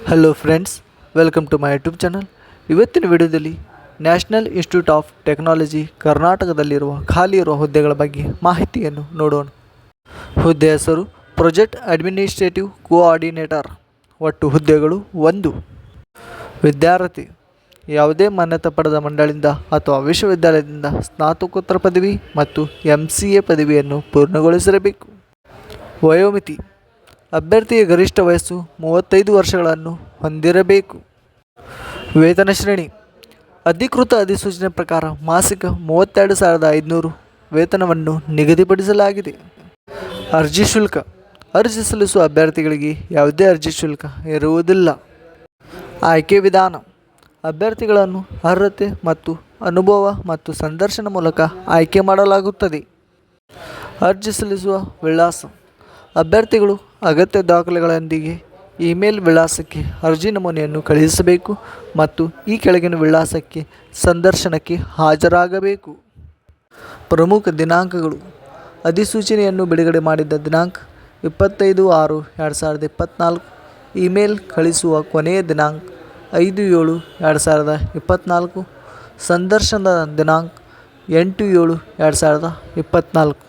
Hello friends, welcome to my YouTube channel. ಇವತ್ತಿನ ವಿಡಿಯೋದಲ್ಲಿ national institute of technology ಕರ್ನಾಟಕದಲ್ಲಿರುವ ಖಾಲಿ ಇರುವ ಹುದ್ದೆಗಳ ಬಗ್ಗೆ ಮಾಹಿತಿಯನ್ನು ನೋಡೋಣ. ಹುದ್ದೆ ಹೆಸರು ಪ್ರಾಜೆಕ್ಟ್ ಅಡ್ಮಿನಿಸ್ಟ್ರೇಟಿವ್ ಕೋಆರ್ಡಿನೇಟರ್. ಒಟ್ಟು ಹುದ್ದೆಗಳು 1. ವಿದ್ಯಾರ್ಥಿ ಯಾವುದೇ ಮಾನ್ಯತೆ ಪಡೆದ ಮಂಡಳಿಯಿಂದ ಅಥವಾ ವಿಶ್ವವಿದ್ಯಾಲಯದಿಂದ ಸ್ನಾತಕೋತ್ತರ ಪದವಿ ಮತ್ತು MCA ಪದವಿಯನ್ನು ಪೂರ್ಣಗೊಳಿಸಿರಬೇಕು. ವಯೋಮಿತಿ ಅಭ್ಯರ್ಥಿಯ ಗರಿಷ್ಠ ವಯಸ್ಸು 35 ವರ್ಷಗಳನ್ನು ಹೊಂದಿರಬೇಕು. ವೇತನ ಶ್ರೇಣಿ ಅಧಿಕೃತ ಅಧಿಸೂಚನೆ ಪ್ರಕಾರ ಮಾಸಿಕ 32,500 ವೇತನವನ್ನು ನಿಗದಿಪಡಿಸಲಾಗಿದೆ. ಅರ್ಜಿ ಶುಲ್ಕ ಅರ್ಜಿ ಸಲ್ಲಿಸುವ ಅಭ್ಯರ್ಥಿಗಳಿಗೆ ಯಾವುದೇ ಅರ್ಜಿ ಶುಲ್ಕ ಇರುವುದಿಲ್ಲ. ಆಯ್ಕೆ ವಿಧಾನ ಅಭ್ಯರ್ಥಿಗಳನ್ನು ಅರ್ಹತೆ ಮತ್ತು ಅನುಭವ ಮತ್ತು ಸಂದರ್ಶನ ಮೂಲಕ ಆಯ್ಕೆ ಮಾಡಲಾಗುತ್ತದೆ. ಅರ್ಜಿ ಸಲ್ಲಿಸುವ ವಿಳಾಸ ಅಭ್ಯರ್ಥಿಗಳು ಅಗತ್ಯ ದಾಖಲೆಗಳೊಂದಿಗೆ ಇಮೇಲ್ ವಿಳಾಸಕ್ಕೆ ಅರ್ಜಿ ನಮೂನೆಯನ್ನು ಕಳುಹಿಸಬೇಕು ಮತ್ತು ಈ ಕೆಳಗಿನ ವಿಳಾಸಕ್ಕೆ ಸಂದರ್ಶನಕ್ಕೆ ಹಾಜರಾಗಬೇಕು. ಪ್ರಮುಖ ದಿನಾಂಕಗಳು ಅಧಿಸೂಚನೆಯನ್ನು ಬಿಡುಗಡೆ ಮಾಡಿದ ದಿನಾಂಕ 25/6/2024. ಇಮೇಲ್ ಕಳಿಸುವ ಕೊನೆಯ ದಿನಾಂಕ 5/7/2024. ಸಂದರ್ಶನದ ದಿನಾಂಕ 8/7/2024.